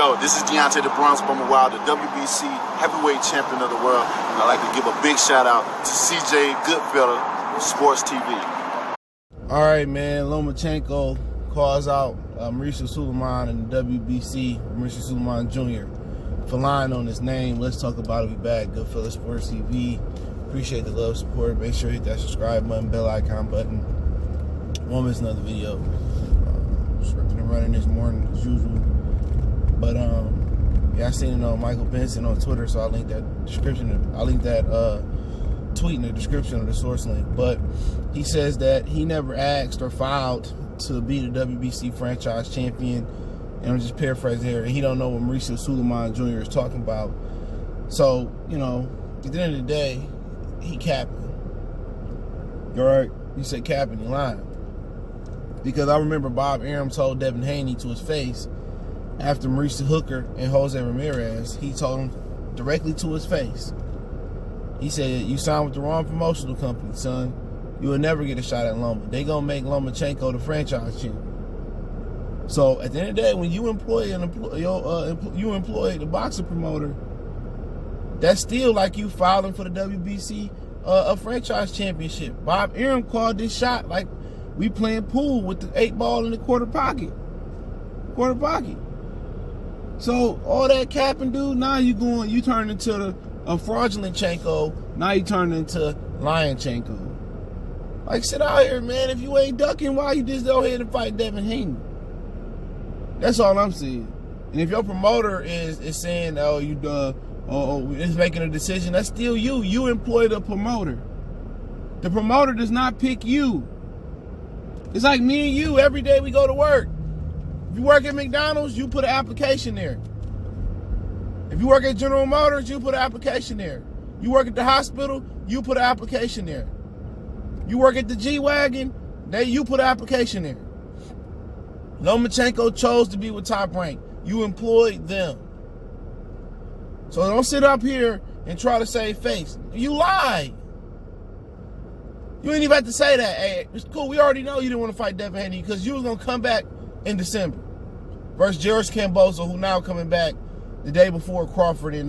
Yo, this is Deontay the Bronx Bomber Wild, the WBC heavyweight champion of the world. And I'd like to give a big shout out to CJ Goodfella of Sports TV. All right, man. Lomachenko calls out Maurcio Suliman and the WBC, Maurcio Suliman Jr. for lying on his name. Let's talk about it. Be back. Goodfella Sports TV. Appreciate the love, support. Make sure you hit that subscribe button, bell icon button. Won't miss another video. Just ripping and running this morning as usual. But yeah, I seen Michael Benson on Twitter, so I'll link that description. I'll link that tweet in the description of the source link. But he says that he never asked or filed to be the WBC franchise champion. And I'm just paraphrasing here. And he don't know what Maurcio Suliman Jr. is talking about. So, at the end of the day, he capping. All right? You say capping, he lying. Because I remember Bob Arum told Devin Haney to his face after Mauricio Hooker and Jose Ramirez, he told him directly to his face. He said, you signed with the wrong promotional company, son. You will never get a shot at Loma. They going to make Lomachenko the franchise champion. So at the end of the day, when you employ the boxing promoter, that's still like you filing for the WBC a franchise championship. Bob Arum called this shot like we playing pool with the 8 ball in the quarter pocket. So all that capping, dude, now you turn into a fraudulent Chenko. Now you turn into Lionchenko. Like, sit out here, man. If you ain't ducking, why you just go ahead and fight Devin Haney? That's all I'm saying. And if your promoter is saying, is making a decision, that's still you. You employ the promoter. The promoter does not pick you. It's like me and you. Every day we go to work. If you work at McDonald's, you put an application there. If you work at General Motors, you put an application there. You work at the hospital, you put an application there. You work at the G-Wagon, you put an application there. Lomachenko chose to be with Top Rank. You employed them. So don't sit up here and try to save face. You lied. You ain't even have to say that. Hey, it's cool. We already know you didn't want to fight Devin Haney because you was going to come back in December versus George Camboso, who now coming back the day before Crawford in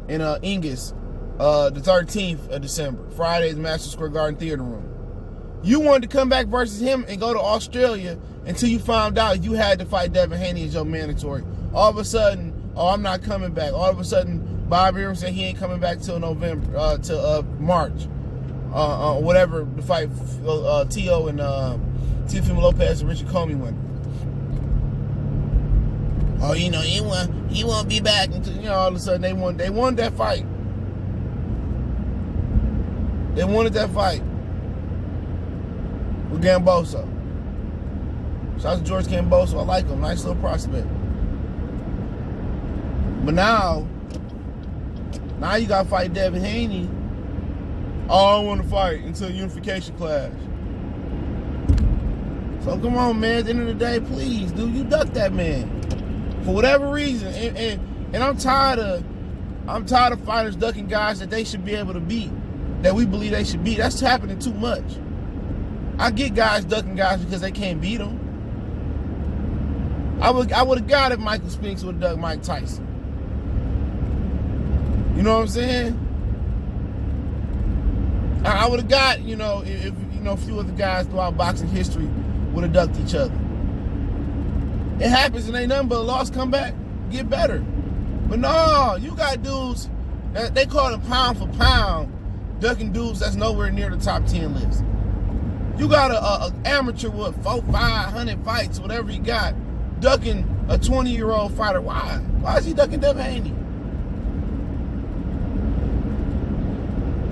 Ingus, the 13th of December, Friday at the Madison Square Garden Theater Room. You wanted to come back versus him and go to Australia until you found out you had to fight Devin Haney as your mandatory. All of a sudden, I'm not coming back. All of a sudden, Bob Arum said he ain't coming back till November, till March, whatever the fight Tio and Teofimo Lopez and Richard Comey went. Oh, he won't be back until all of a sudden they won that fight. They wanted that fight with Camboso. Shout out to George Camboso. I like him. Nice little prospect. But now you gotta fight Devin Haney. Oh, I don't want to fight until unification clash. So come on, man. At the end of the day, please, dude, you duck that man. For whatever reason, and I'm tired of fighters ducking guys that they should be able to beat, that we believe they should beat. That's happening too much. I get guys ducking guys because they can't beat them. I would have got if Michael Spinks would have ducked Mike Tyson. You know what I'm saying? I would have got, if a few other guys throughout boxing history would have ducked each other. It happens and ain't nothing but a loss, come back, get better. But no, you got dudes, they call them pound for pound, ducking dudes that's nowhere near the top 10 list. You got a amateur with 400-500 fights, whatever he got, ducking a 20-year-old fighter. Why? Why is he ducking Devin Haney?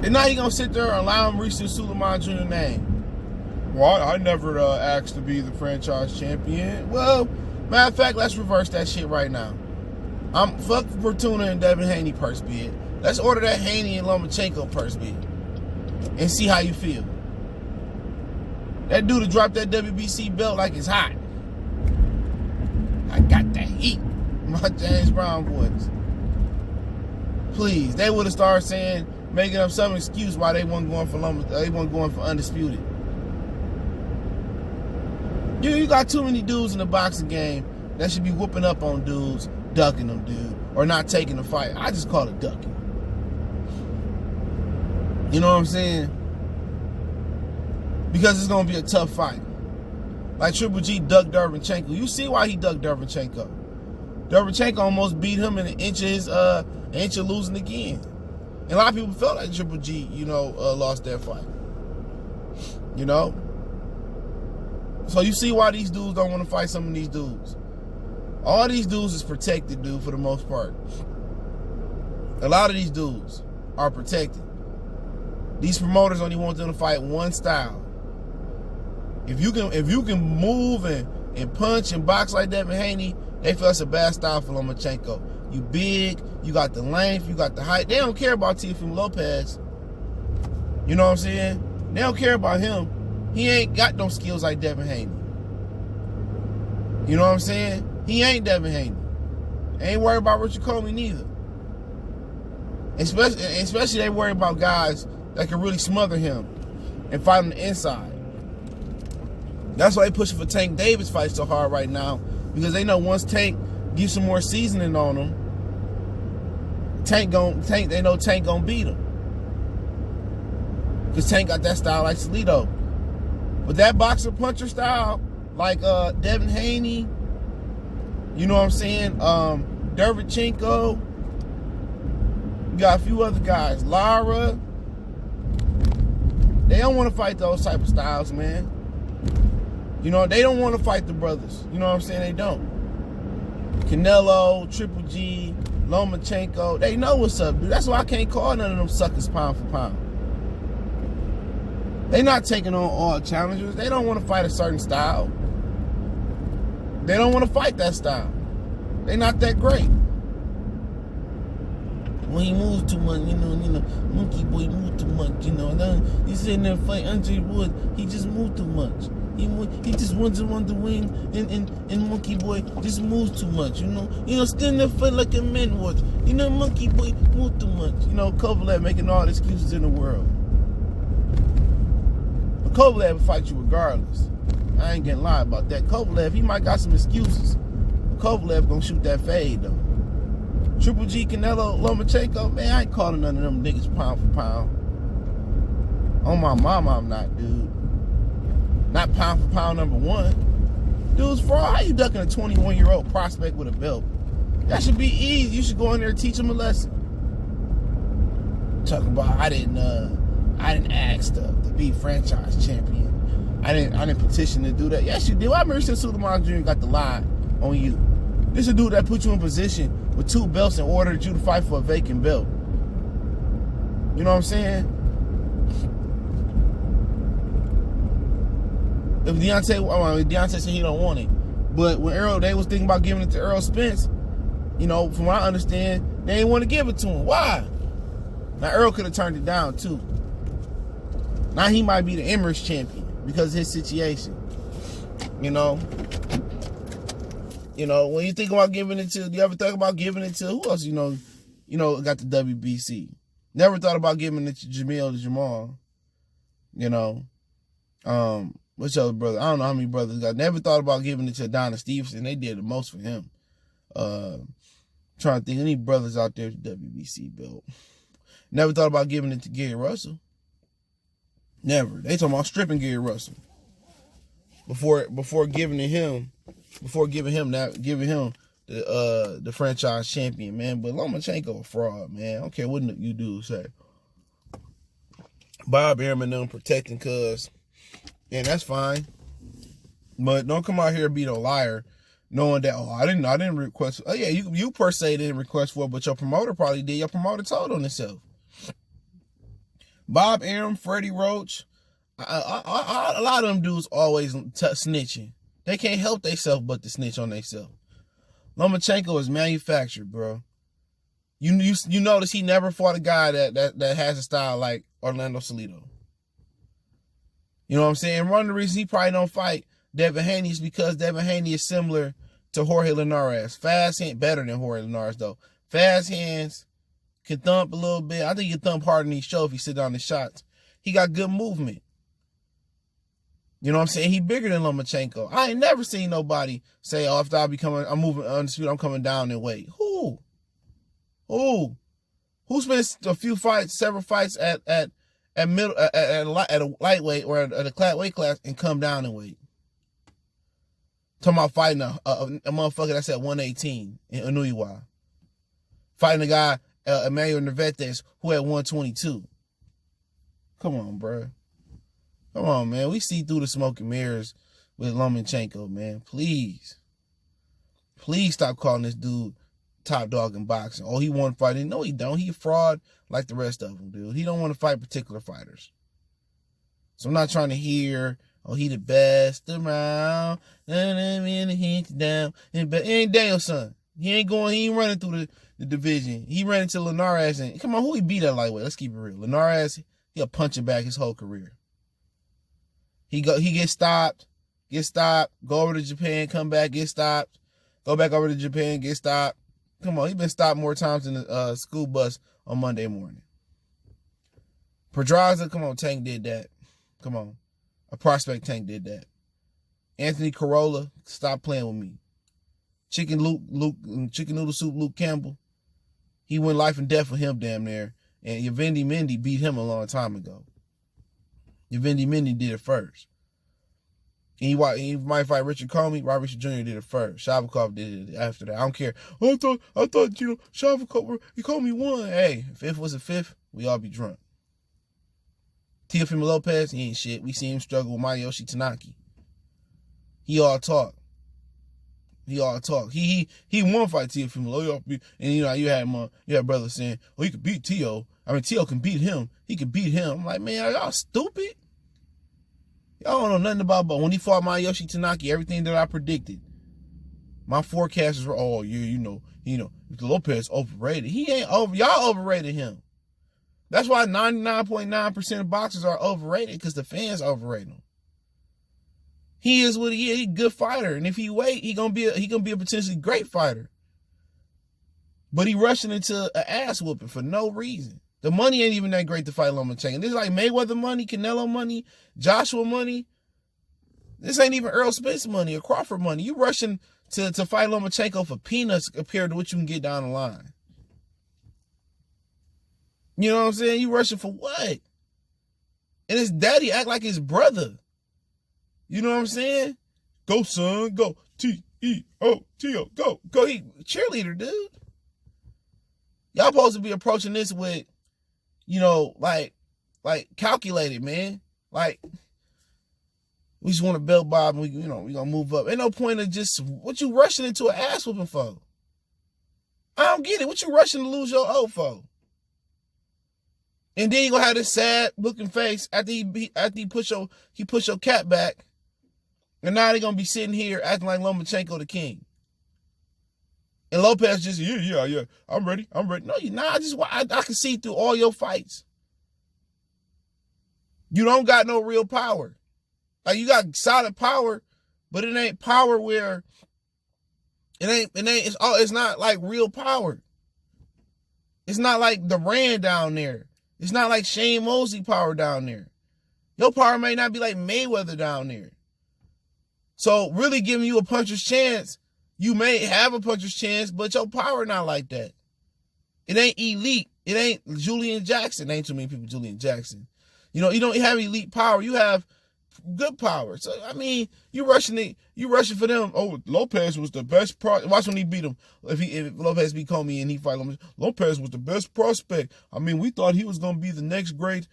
And now you gonna sit there and allow Maurcio Suliman Jr. name. Well, I never asked to be the franchise champion. Well, matter of fact, let's reverse that shit right now. Fuck Fortuna and Devin Haney purse bid. Let's order that Haney and Lomachenko purse bid and see how you feel. That dude dropped that WBC belt like it's hot. I got that heat. My James Brown boys. Please, they would have started saying, making up some excuse why they weren't going for undisputed. You got too many dudes in the boxing game that should be whooping up on dudes, ducking them, dude, or not taking the fight. I just call it ducking. You know what I'm saying? Because it's going to be a tough fight. Like Triple G ducked Derevyanchenko. You see why he ducked Derevyanchenko. Derevyanchenko almost beat him in an inch of losing again. And a lot of people felt like Triple G, lost that fight. You know? So you see why these dudes don't want to fight some of these dudes. All these dudes is protected, dude, for the most part. A lot of these dudes are protected. These promoters only want them to fight one style. If you can move and punch and box like Devin Haney, they feel that's a bad style for Lomachenko. You big, you got the length, you got the height. They don't care about Teofimo Lopez. You know what I'm saying? They don't care about him. He ain't got no skills like Devin Haney. You know what I'm saying? He ain't Devin Haney. Ain't worried about Richard Coleman neither. Especially they worry about guys that can really smother him and fight on the inside. That's why they pushing for Tank Davis fight so hard right now, because they know once Tank gives some more seasoning on him, they know Tank gonna beat him. Because Tank got that style like Salido. But that boxer puncher style, like Devin Haney, you know what I'm saying? Derevyanchenko, you got a few other guys, Lara. They don't want to fight those type of styles, man. You know, they don't want to fight the brothers. You know what I'm saying? They don't. Canelo, Triple G, Lomachenko, they know what's up, dude. That's why I can't call none of them suckers pound for pound. They not taking on all challengers. They don't want to fight a certain style. They don't want to fight that style. They not that great. When he moves too much, Monkey Boy moved too much, He's sitting there fighting Andre Wood. He just moved too much. He just wants to run the wing, and Monkey Boy just moves too much, Stand there fight like a man would. Monkey Boy moved too much. Kovalev making all the excuses in the world. But Kovalev will fight you regardless. I ain't getting lie about that. Kovalev, he might got some excuses. But Kovalev gonna shoot that fade, though. Triple G, Canelo, Lomachenko, man, I ain't calling none of them niggas pound for pound. On my mama, I'm not, dude. Not pound for pound number one. Dude's fraud. How you ducking a 21-year-old prospect with a belt? That should be easy. You should go in there and teach him a lesson. Talk about I didn't ask to be franchise champion. I didn't petition to do that. Yes, you did. Why Maurcio Suliman Jr. got the lie on you? This is a dude that put you in position with 2 belts and ordered you to fight for a vacant belt. You know what I'm saying? If Deontay said he don't want it, but when they was thinking about giving it to Errol Spence, from what I understand, they didn't want to give it to him. Why? Now Errol could have turned it down too. Now he might be the Emirates champion because of his situation. When you think about giving it to, do you ever think about giving it to who else? Got the WBC. Never thought about giving it to Jamil or Jamal. Which other brother? I don't know how many brothers got. Never thought about giving it to Adonis Stevenson. They did the most for him. Trying to think any brothers out there with the WBC belt. Never thought about giving it to Gary Russell. Never. They talking about stripping Gary Russell before giving him the franchise champion, man. But Lomachenko a fraud, man. I don't care what you do say. Bob Arum and them protecting cuz. And that's fine. But don't come out here and be no liar knowing that, I didn't request. Oh yeah, you per se didn't request for it, but your promoter probably did. Your promoter told on himself. Bob Arum, Freddie Roach, a lot of them dudes always snitching. They can't help themselves but to snitch on themselves. Lomachenko is manufactured, bro. You notice he never fought a guy that has a style like Orlando Salido. You know what I'm saying? One of the reasons he probably don't fight Devin Haney is because Devin Haney is similar to Jorge Linares. Fast hand, better than Jorge Linares though. Fast hands, can thump a little bit. I think he can thump harder than he show if he sit down the shots. He got good movement. You know what I'm saying? He bigger than Lomachenko. I ain't never seen nobody say, "Oh, after I'm moving undisputed, I'm coming down in weight." Who? Who's been several fights at a lightweight or at a weight class and come down in weight? Talking about fighting a motherfucker that's at 118 in Anuiwa. Fighting a guy, Emmanuel Nevetes, who at 122. Come on, bro. Come on, man. We see through the smoke and mirrors with Lomachenko, man. Please. Please stop calling this dude top dog in boxing. Oh, he won fighting. No, he don't. He a fraud like the rest of them, dude. He don't want to fight particular fighters. So I'm not trying to hear, oh, he the best around. And he down. It ain't Danielson. He ain't running through the division. He ran into Linares and come on, who he beat at lightweight? Let's keep it real. Linares, he'll punching back his whole career. He gets stopped, go over to Japan, come back, get stopped, go back over to Japan, get stopped. Come on, he been stopped more times than the school bus on Monday morning. Pedraza, come on, Tank did that. Come on. A prospect Tank did that. Anthony Corolla, stop playing with me. Chicken Noodle Soup Luke Campbell, he went life and death for him damn near. And Yavendi Mendy beat him a long time ago. Yavendi Mendy did it first. And he might fight Richard Comey. Robert Richard Jr. did it first. Shavkov did it after that. I don't care. I thought Shavkov, Comey won. Hey, if it was a fifth, we all be drunk. Teofimo Lopez, he ain't shit. We see him struggle with Mayoshi Tanaki. He all talk. He won fight Teofimo. And you had brothers saying, "Oh, he could beat Teo. I mean, Teo can beat him. He could beat him." I'm like, man, are y'all stupid? Y'all don't know nothing about, but when he fought Mayoshi Tanaki, everything that I predicted, my forecasters were, oh yeah, Lopez overrated. He ain't over. Y'all overrated him. That's why 99.9% of boxers are overrated, because the fans overrate him. He is what he is. He's a good fighter, and if he wait, he gonna be a potentially great fighter. But he rushing into an ass whooping for no reason. The money ain't even that great to fight Lomachenko. This is like Mayweather money, Canelo money, Joshua money. This ain't even Earl Spence money or Crawford money. You rushing to fight Lomachenko for peanuts compared to what you can get down the line. You know what I'm saying? You rushing for what? And his daddy act like his brother. You know what I'm saying? Go, son, go. T-E-O-T-O, go. Go, he cheerleader, dude. Y'all supposed to be approaching this with, like calculated, man. Like, we just want to belt bob and we gonna move up. Ain't no point of just, what you rushing into an ass whooping for? I don't get it. What you rushing to lose your O for? And then you gonna have this sad looking face after he push your cap back. And now they gonna be sitting here acting like Lomachenko the king. And Lopez just, yeah, I'm ready. No, you're not. I can see through all your fights. You don't got no real power. Like, you got solid power, but it ain't power where it's not like real power. It's not like Duran down there. It's not like Shane Mosley power down there. Your power may not be like Mayweather down there. So really giving you a puncher's chance, you may have a puncher's chance, but your power not like that. It ain't elite. It ain't Julian Jackson. Ain't too many people Julian Jackson. You don't have elite power. You have good power. So, I mean, you rushing for them. Oh, Lopez was the best watch when he beat him. If Lopez beat Comey and he fight Lopez was the best prospect. I mean, we thought he was going to be the next great,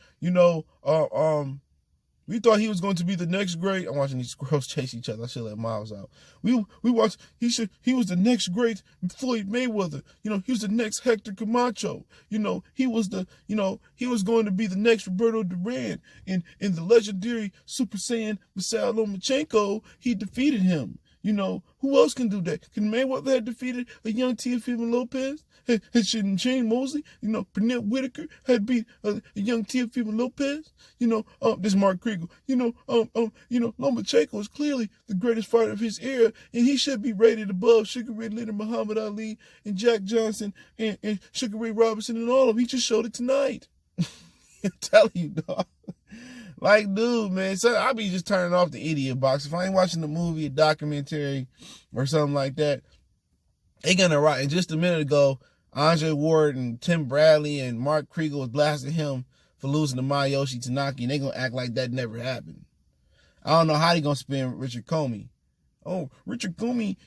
we thought he was going to be the next great. I'm watching these squirrels chase each other. I should let Miles out. We watched. He was the next great Floyd Mayweather. He was the next Hector Camacho. He was going to be the next Roberto Duran. In the legendary Super Saiyan Vasyl Lomachenko, he defeated him. Who else can do that? Can Mayweather have defeated a young Teofimo Lopez? Had Shane Mosley, Pernell Whitaker had beat a young Teofimo Lopez? This Mark Kriegel. Lomachenko is clearly the greatest fighter of his era, and he should be rated above Sugar Ray Leonard, Muhammad Ali, and Jack Johnson, and Sugar Ray Robinson, and all of them. He just showed it tonight. I'm telling you, dog. Like, dude, man, so I be just turning off the idiot box. If I ain't watching a movie, a documentary, or something like that, they gonna write. And just a minute ago, Andre Ward and Tim Bradley and Mark Krieger was blasting him for losing to Mayoshi Tanaki, and they gonna act like that never happened. I don't know how they gonna spin Richard Comey. Oh, Richard Comey,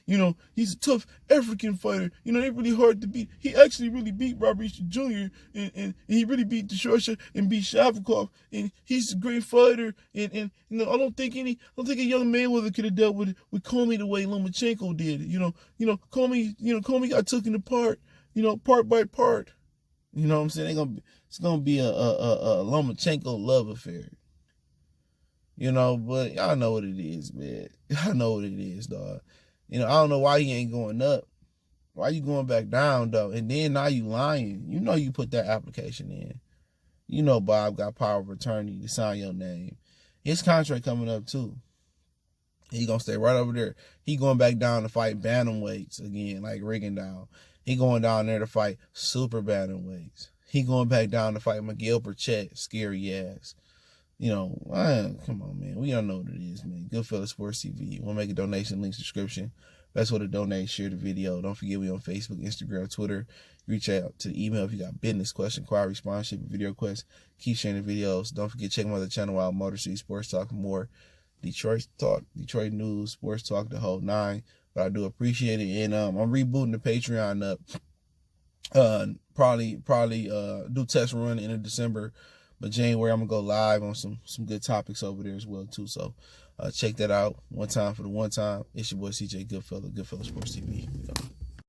he's a tough African fighter. They really hard to beat. He actually really beat Maurcio Jr. and he really beat DeShorcia and beat Shafikov. And he's a great fighter. And I don't think a young Mayweather could have dealt with Comey the way Lomachenko did. Comey got taken apart, part by part. You know what I'm saying? It's gonna be a Lomachenko love affair. But y'all know what it is, man. Y'all know what it is, dog. I don't know why he ain't going up. Why you going back down, though? And then now you lying. You put that application in. Bob got power of attorney to sign your name. His contract coming up, too. He gonna stay right over there. He going back down to fight bantamweights again, like Rigondeaux. He going down there to fight super bantamweights. He going back down to fight Miguel Burchett, scary ass. Come on, man. We all know what it is, man. Goodfellas Sports TV. Want to make a donation? Links description. Best way to donate, share the video. Don't forget we on Facebook, Instagram, Twitter. Reach out to the email if you got business, question, inquiry, sponsorship, video requests. Keep sharing the videos. Don't forget check my other channel out, Motor City Sports Talk, more Detroit talk, Detroit news, sports talk, the whole nine. But I do appreciate it, and I'm rebooting the Patreon up. Probably do test run in December. But January, I'm going to go live on some good topics over there as well, too. So check that out. One time for the one time. It's your boy, CJ Goodfellas Sports TV.